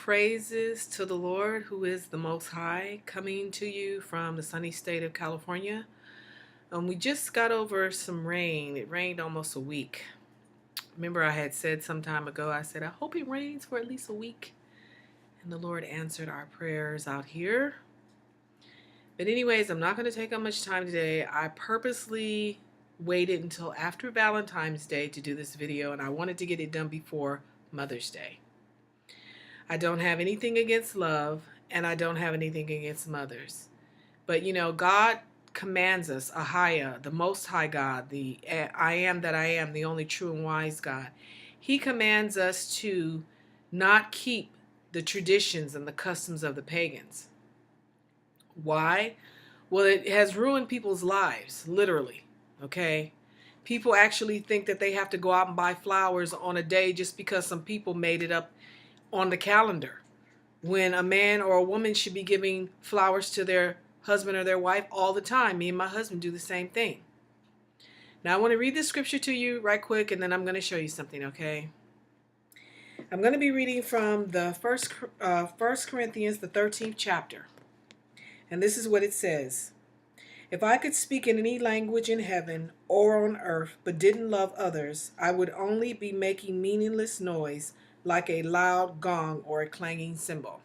praises to the Lord, who is the Most High, coming to you from the sunny state of California. We just got over some rain. It rained almost a week. Remember, I had said some time ago, I said, I hope it rains for at least a week. And the Lord answered our prayers out here. But anyways, I'm not going to take up much time today. I purposely waited until after Valentine's Day to do this video, and I wanted to get it done before Mother's Day. I don't have anything against love, and I don't have anything against mothers. But God commands us, Ahaya, the Most High God, the I am that I am, the only true and wise God. He commands us to not keep the traditions and the customs of the pagans. Why? Well, it has ruined people's lives, literally, okay? People actually think that they have to go out and buy flowers on a day just because some people made it up on the calendar, when a man or a woman should be giving flowers to their husband or their wife all the time. Me and my husband do the same thing. Now I want to read this scripture to you right quick, and then I'm going to show you something, okay? I'm going to be reading from the First Corinthians, the 13th chapter. And this is what it says. If I could speak in any language in heaven or on earth but didn't love others, I would only be making meaningless noise, like a loud gong or a clanging cymbal.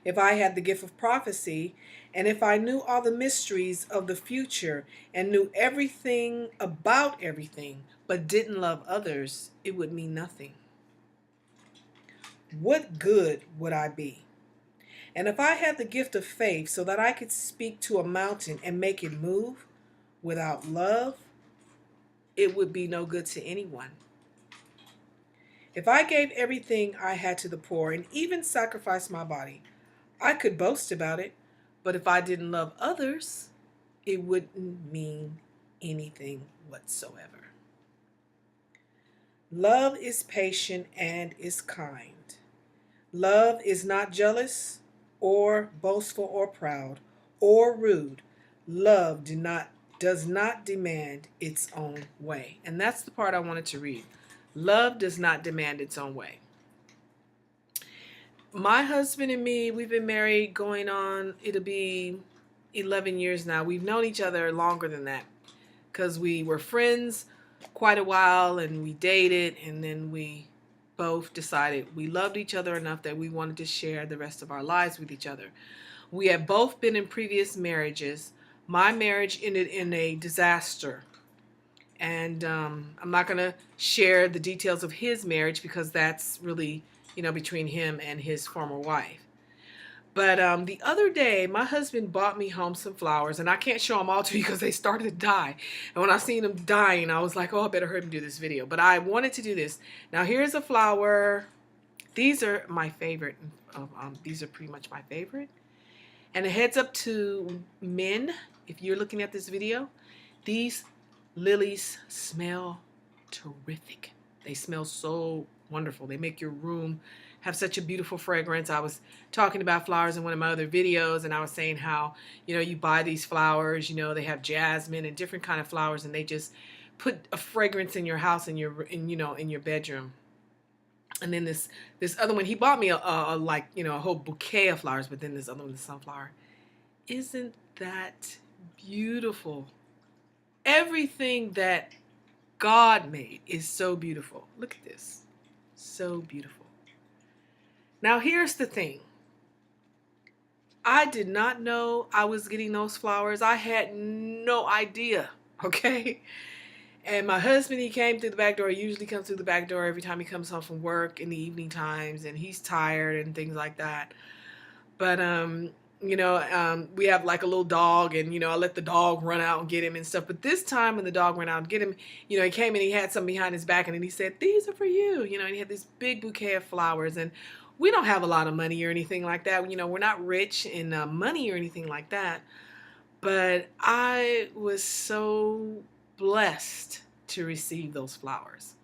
If I had the gift of prophecy, and if I knew all the mysteries of the future and knew everything about everything, but didn't love others, it would mean nothing. What good would I be? And if I had the gift of faith so that I could speak to a mountain and make it move, without love, it would be no good to anyone. If I gave everything I had to the poor and even sacrificed my body, I could boast about it. But if I didn't love others, it wouldn't mean anything whatsoever. Love is patient and is kind. Love is not jealous or boastful or proud or rude. Love does not demand its own way. And that's the part I wanted to read. Love does not demand its own way. My husband and me, we've been married going on, it'll be 11 years now. We've known each other longer than that because we were friends quite a while and we dated, and then we both decided we loved each other enough that we wanted to share the rest of our lives with each other. We had both been in previous marriages. My marriage ended in a disaster. And I'm not going to share the details of his marriage because that's really, between him and his former wife. But the other day, my husband bought me home some flowers, and I can't show them all to you because they started to die. And when I seen them dying, I was like, oh, I better hurry and do this video. But I wanted to do this. Now, here's a flower. These are my favorite. These are pretty much my favorite. And a heads up to men, if you're looking at this video, these lilies smell terrific. They smell so wonderful. They make your room have such a beautiful fragrance. I was talking about flowers in one of my other videos, and I was saying how, you buy these flowers, they have jasmine and different kind of flowers, and they just put a fragrance in your house and in your bedroom. And then this other one, he bought me a whole bouquet of flowers, but then this other one, the sunflower. Isn't that beautiful? Everything that God made is so beautiful. Look at this. So beautiful. Now, here's the thing. I did not know I was getting those flowers. I had no idea, okay? And my husband, he came through the back door. He usually comes through the back door every time he comes home from work in the evening times, and he's tired and things like that. But, we have like a little dog, and, I let the dog run out and get him and stuff. But this time when the dog ran out and get him, he came and he had something behind his back, and then he said, these are for you, and he had this big bouquet of flowers. And we don't have a lot of money or anything like that. We're not rich in money or anything like that. But I was so blessed to receive those flowers.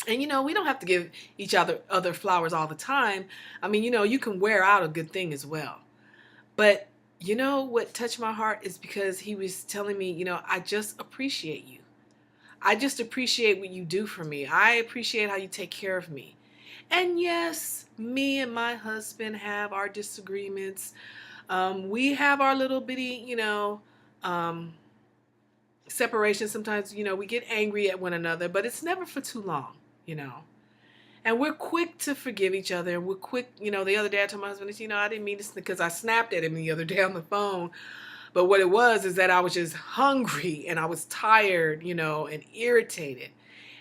And, we don't have to give each other flowers all the time. I mean, you can wear out a good thing as well. But what touched my heart is because he was telling me, I just appreciate you. I just appreciate what you do for me. I appreciate how you take care of me. And yes, me and my husband have our disagreements. We have our little bitty, um, separation. Sometimes, we get angry at one another, but it's never for too long, you know. And we're quick to forgive each other. And we're quick, the other day I told my husband, I didn't mean this because I snapped at him the other day on the phone. But what it was is that I was just hungry and I was tired, and irritated.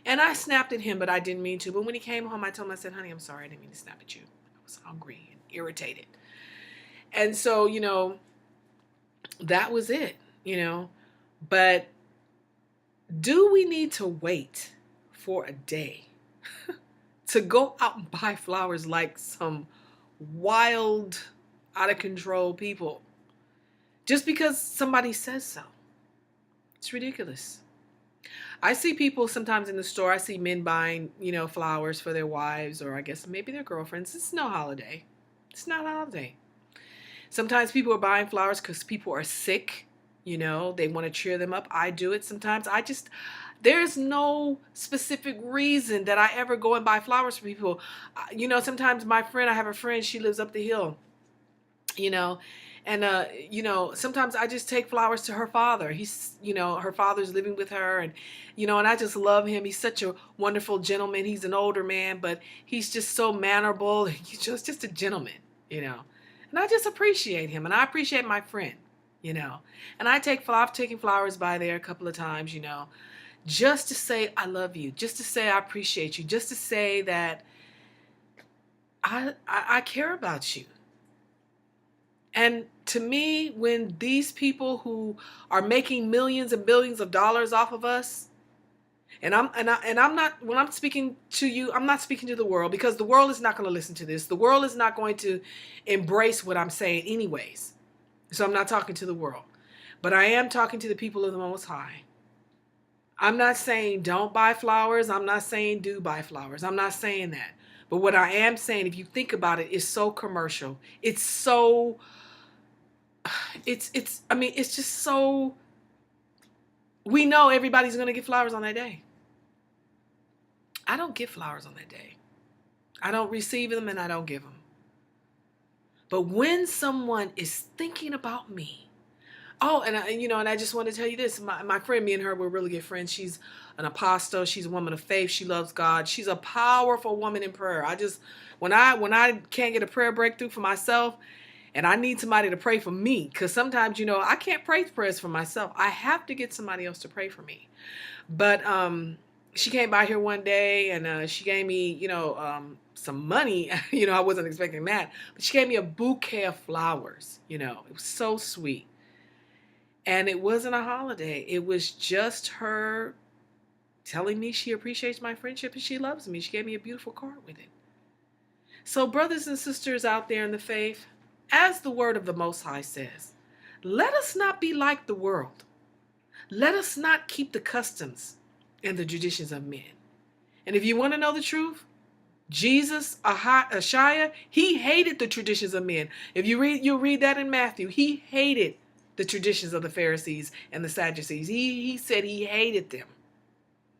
And I snapped at him, but I didn't mean to. But when he came home, I told him, I said, honey, I'm sorry. I didn't mean to snap at you. I was hungry and irritated. And so, that was it, But do we need to wait for a day to go out and buy flowers like some wild, out of control people just because somebody says so? It's ridiculous. I see people sometimes in the store. I see men buying, flowers for their wives or I guess maybe their girlfriends. It's no holiday. It's not a holiday. Sometimes people are buying flowers because people are sick. They want to cheer them up. I do it sometimes. There's no specific reason that I ever go and buy flowers for people. Sometimes I have a friend, she lives up the hill, and, sometimes I just take flowers to her father. He's, her father's living with her and, and I just love him. He's such a wonderful gentleman. He's an older man, but he's just so mannerable. He's just a gentleman, and I just appreciate him and I appreciate my friend, and I've taken flowers by there a couple of times, just to say I love you, just to say I appreciate you, just to say that I care about you. And to me, when these people who are making millions and billions of dollars off of us, and I'm not, when I'm speaking to you, I'm not speaking to the world because the world is not going to listen to this. The world is not going to embrace what I'm saying anyways. So I'm not talking to the world, but I am talking to the people of the Most High. I'm not saying don't buy flowers. I'm not saying do buy flowers. I'm not saying that. But what I am saying, if you think about it, is so commercial. It's just so, we know everybody's going to get flowers on that day. I don't get flowers on that day. I don't receive them and I don't give them. But when someone is thinking about me, and I just want to tell you this. My friend, me and her, we're really good friends. She's an apostle. She's a woman of faith. She loves God. She's a powerful woman in prayer. When I can't get a prayer breakthrough for myself and I need somebody to pray for me, because sometimes, I can't pray prayers for myself. I have to get somebody else to pray for me. But she came by here one day and she gave me, some money. I wasn't expecting that. But she gave me a bouquet of flowers. It was so sweet. And it wasn't a holiday. It was just her telling me she appreciates my friendship and she loves me. She gave me a beautiful card with it. So brothers and sisters out there in the faith, as the word of the Most High says, let us not be like the world. Let us not keep the customs and the traditions of men. And if you want to know the truth, Jesus, Ashaya, he hated the traditions of men. If you'll read that in Matthew. He hated the traditions of the Pharisees and the Sadducees. He said he hated them.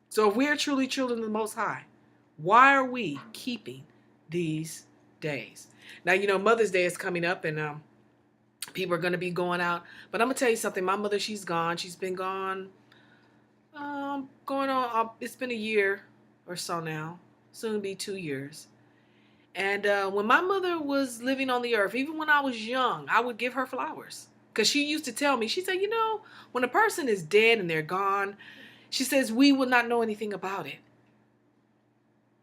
So if we are truly children of the Most High, why are we keeping these days? Now, Mother's Day is coming up and people are going to be going out. But I'm going to tell you something. My mother, she's gone. She's been gone, going on, it's been a year or so now. Soon be 2 years. And when my mother was living on the earth, even when I was young, I would give her flowers. Because she used to tell me, she said, when a person is dead and they're gone, she says, we will not know anything about it.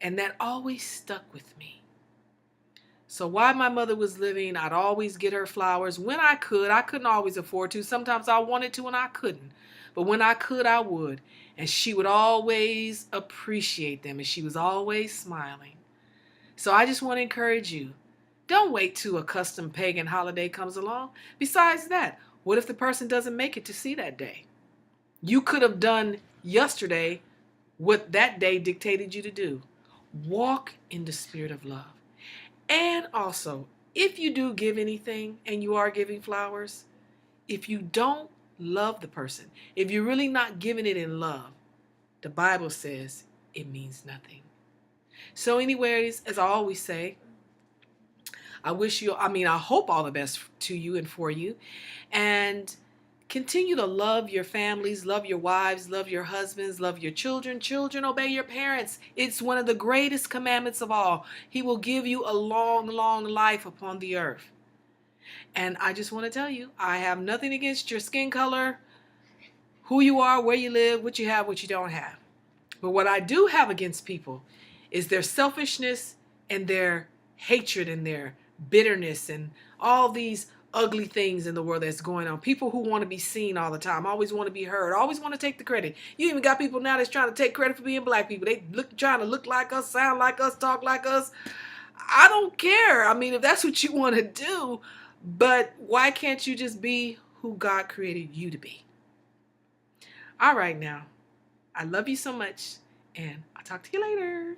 And that always stuck with me. So while my mother was living, I'd always get her flowers when I could. I couldn't always afford to. Sometimes I wanted to and I couldn't. But when I could, I would. And she would always appreciate them. And she was always smiling. So I just want to encourage you. Don't wait till a custom pagan holiday comes along. Besides that, what if the person doesn't make it to see that day? You could have done yesterday what that day dictated you to do. Walk in the spirit of love. And also, if you do give anything and you are giving flowers, if you don't love the person, if you're really not giving it in love, the Bible says it means nothing. So anyways, as I always say, I hope all the best to you and for you. And continue to love your families, love your wives, love your husbands, love your children. Children, obey your parents. It's one of the greatest commandments of all. He will give you a long, long life upon the earth. And I just want to tell you, I have nothing against your skin color, who you are, where you live, what you have, what you don't have. But what I do have against people is their selfishness and their hatred and their bitterness and all these ugly things in the world that's going on. People who want to be seen all the time, always want to be heard, always want to take the credit. You even got people now that's trying to take credit for being black people. They trying to look like us, sound like us, talk like us. I don't care. I mean, if that's what you want to do, but why can't you just be who God created you to be? All right now. I love you so much, and I'll talk to you later.